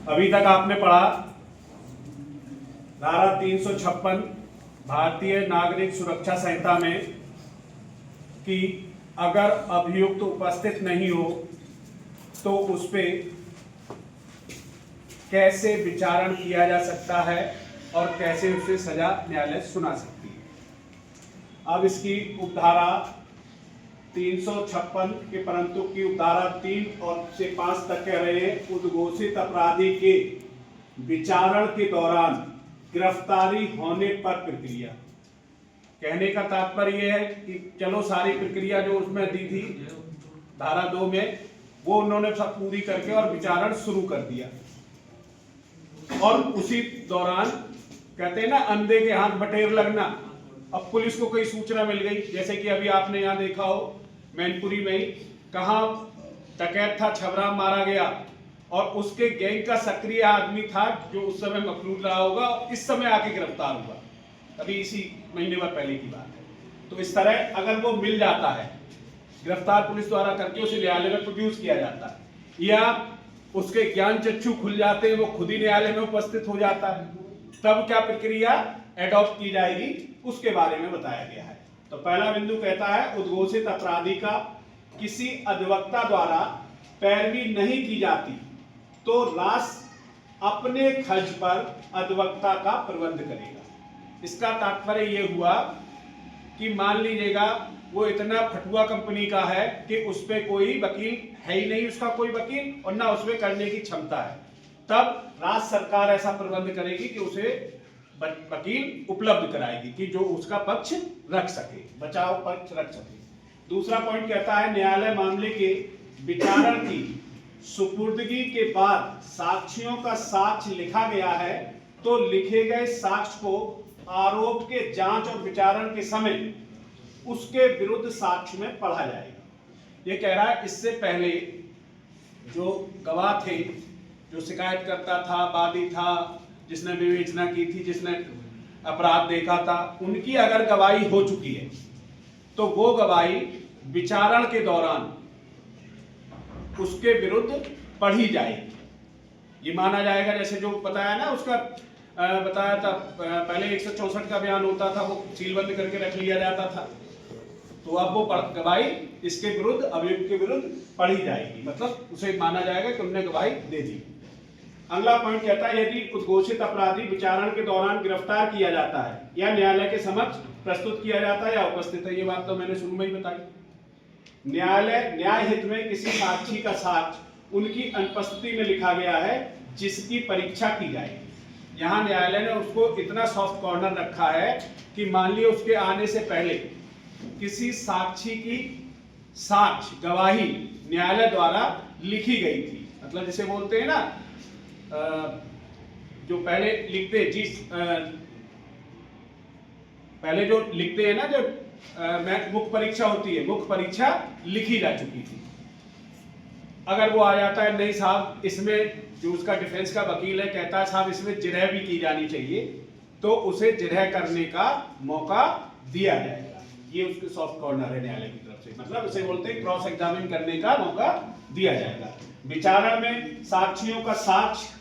अभी तक आपने पढ़ा धारा 356 भारतीय नागरिक सुरक्षा संहिता में कि अगर अभियुक्त उपस्थित नहीं हो तो उस पे कैसे विचारण किया जा सकता है और कैसे उसे सजा न्यायालय सुना सकती है। अब इसकी उपधारा 356 के परंतु की उपधारा 3 और से 5 तक कह रहे हैं उद्घोषित अपराधी के विचारण के दौरान गिरफ्तारी होने पर प्रक्रिया। कहने का तात्पर्य यह है कि चलो सारी प्रक्रिया जो उसमें दी थी धारा 2 में वो उन्होंने सब पूरी करके और विचारण शुरू कर दिया और उसी दौरान कहते हैं ना अंधे के हाथ बटेर लगना। अब पुलिस को कोई सूचना मिल गई, जैसे कि अभी आपने यहाँ देखा हो मैनपुरी में ही कहाँ डकैत था, छबराम मारा गया और उसके गैंग का सक्रिय आदमी था जो उस समय मफलूज रहा होगा, इस समय आके गिरफ्तार हुआ, अभी इसी महीने भर पहले की बात है। तो इस तरह अगर वो मिल जाता है गिरफ्तार पुलिस द्वारा करके उसे न्यायालय में प्रोड्यूस किया जाता है या उसके ज्ञान चक्षु खुल जाते हैं, वो खुद ही न्यायालय में उपस्थित हो जाता है, तब क्या प्रक्रिया एडॉप्ट की जाएगी उसके बारे में बताया गया है। तो पहला बिंदु कहता है उद्घोषित अपराधी का किसी अधिवक्ता द्वारा पैरवी नहीं की जाती तो राष्ट्र अपने खर्च पर अधिवक्ता का प्रबंध करेगा। इसका तात्पर्य यह हुआ कि मान लीजिएगा वो इतना फटुआ कंपनी का है कि उस पे कोई वकील है ही नहीं, उसका कोई वकील और ना उसमें करने की क्षमता है, तब राज्य सरकार ऐसा प्रबंध करेगी कि उसे वकील उपलब्ध कराएगी कि जो उसका पक्ष रख सके, बचाव पक्ष रख सके। दूसरा पॉइंट कहता है न्यायालय मामले के विचारण की सुपुर्दगी के बाद साक्ष्यों का साक्ष्य लिखा गया है तो लिखे गए साक्ष्य को आरोप के जांच और विचारण के समय उसके विरुद्ध साक्ष्य में पढ़ा जाएगा। ये कह रहा है इससे पहले जो गवाह थे, जो शिकायत करता था, वादी था, जिसने विवेचना की थी, जिसने अपराध देखा था, उनकी अगर गवाही हो चुकी है तो वो गवाही विचारण के दौरान उसके विरुद्ध पढ़ी जाएगी। ये माना जाएगा जैसे जो बताया ना उसका बताया था पहले 164 का बयान होता था, वो सीलबंद करके रख लिया जाता था, तो अब वो गवाही इसके विरुद्ध अभियुक्त के विरुद्ध पढ़ी जाएगी, मतलब उसे माना जाएगा कि उन्होंने गवाही दे दी। अगला पॉइंट कहता है यदि उद्घोषित अपराधी विचारण के दौरान गिरफ्तार किया जाता है या न्यायालय के समक्ष प्रस्तुत किया जाता है या उपस्थित है, ये बात तो मैंने शुरू में ही बताई। न्यायालय न्याय हित में किसी साक्षी का साक्ष्य उनकी अनुपस्थिति में लिखा गया है जिसकी परीक्षा की जाएगी। यहाँ न्यायालय ने उसको इतना सॉफ्ट कॉर्नर रखा है कि मान लिया उसके आने से पहले किसी साक्षी की साक्ष्य गवाही न्यायालय द्वारा लिखी गई थी, मतलब जिसे बोलते हैं ना जो पहले लिखते पहले जो लिखते हैं ना जो मुख्य परीक्षा होती है, मुख्य परीक्षा लिखी जा चुकी थी। अगर वो आ जाता है नहीं साहब इसमें जो उसका डिफेंस का वकील है कहता है साहब इसमें जिरह भी की जानी चाहिए, तो उसे जिरह करने का मौका दिया जाएगा। ये उसके सॉफ्ट कॉर्नर है न्यायालय की तरफ से, मतलब उसे बोलते हैं क्रॉस एग्जामिन करने का मौका दिया जाएगा। विचारण में साक्षियों का साक्ष्य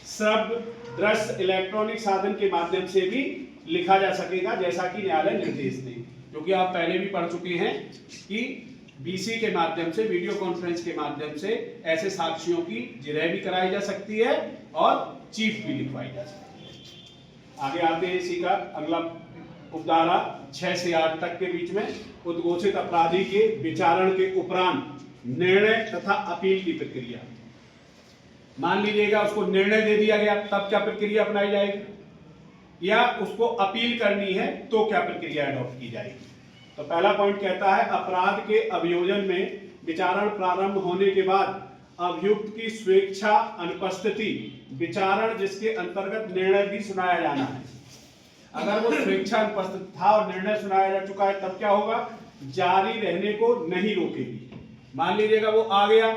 श्रव्य, दृश्य, इलेक्ट्रॉनिक साधन के माध्यम से भी लिखा जा सकेगा जैसा कि न्यायालय निर्देश दे, क्योंकि आप पहले भी पढ़ चुके हैं कि बीसी के माध्यम से, वीडियो कॉन्फ्रेंस के माध्यम से ऐसे साक्षियों की जिरह भी कराई जा सकती है और चीफ भी लिखवाई जा सकती है। आगे आते हैं इसी का अगला उपधारा 6 से 8 तक के बीच में उद्घोषित अपराधी के विचारण के उपरांत निर्णय तथा अपील की प्रक्रिया। मान लीजिएगा उसको निर्णय दे दिया गया, तब क्या प्रक्रिया अपनाई जाएगी, या उसको अपील करनी है तो क्या प्रक्रिया अडॉप्ट की जाएगी। तो पहला पॉइंट कहता है अपराध के अभियोजन में विचारण प्रारंभ होने के बाद अभियुक्त की स्वेच्छा अनुपस्थिति विचारण जिसके अंतर्गत निर्णय भी सुनाया जाना है। अगर वो स्वेच्छा अनुपस्थित था और निर्णय सुनाया जा चुका है तब क्या होगा, जारी रहने को नहीं रोकेगी। मान लीजिएगा वो आ गया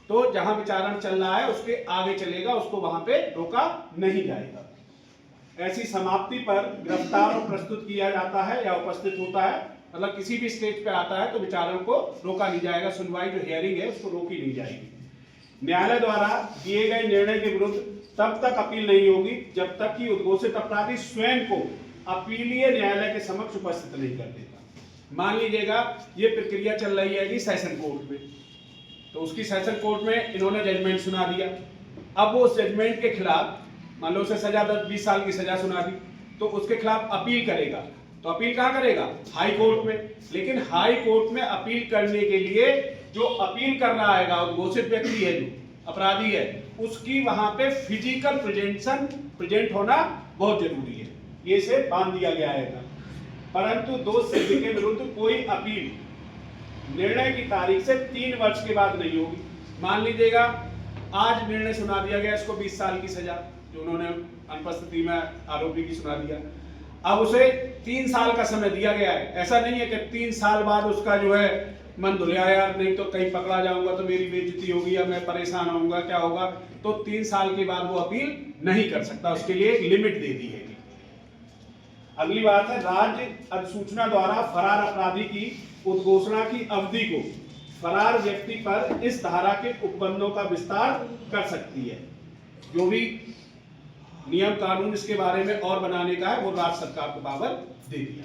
तो जहां विचारण चल रहा है उसके आगे चलेगा, उसको वहां पे रोका नहीं जाएगा। ऐसी समाप्ति पर गिरफ्तार और प्रस्तुत किया जाता है या उपस्थित होता है, मतलब किसी भी स्टेज पे आता है तो विचारण को रोका नहीं जाएगा, सुनवाई जो हियरिंग है उसको रोकी नहीं जाएगी। न्यायालय द्वारा दिए गए निर्णय के विरुद्ध तब तक अपील नहीं होगी जब तक कि उद्घोषित अपराधी स्वयं को अपीलीय न्यायालय के समक्ष उपस्थित नहीं कर देता। मान लीजिएगा ये प्रक्रिया चल रही है सेशन कोर्ट में, तो उसकी सेशन कोर्ट में इन्होंने जजमेंट सुना दिया। अब वो उस जजमेंट के खिलाफ, मान लो उसे सजा 10-20 साल की सजा सुना दी, तो उसके खिलाफ अपील करेगा। तो अपील कहाँ करेगा? हाई कोर्ट में। लेकिन हाई कोर्ट में अपील करने के लिए जो अपील कर रहा है उद्घोषित व्यक्ति है, जो अपराधी है, उसकी वहां पे फिजिकल प्रेजेंट होना बहुत जरूरी है। ये इसे बांध दिया गया है। परंतु दोष सिद्धि के विरुद्ध कोई अपील निर्णय की तारीख से 3 वर्ष के बाद नहीं होगी। मान लीजिएगा आज निर्णय सुना दिया गया, इसको 20 साल की सजा जो उन्होंने अनुपस्थिति में आरोपी की सुना दिया। अब उसे 3 साल का समय दिया गया है। ऐसा नहीं है कि 3 साल बाद उसका जो है मन धुलिया, यार नहीं तो कहीं पकड़ा जाऊंगा तो मेरी बेइज्जती होगी या मैं परेशान होऊंगा, क्या होगा। तो 3 साल के बाद वो अपील नहीं कर सकता, उसके लिए एक लिमिट दे दी है। अगली बात है, राज्य अधिसूचना द्वारा फरार अपराधी की उद्घोषणा की अवधि को फरार व्यक्ति पर इस धारा के उपबंधों का विस्तार कर सकती है। जो भी नियम कानून इसके बारे में और बनाने का है वो राज्य सरकार को पावर दे दिया।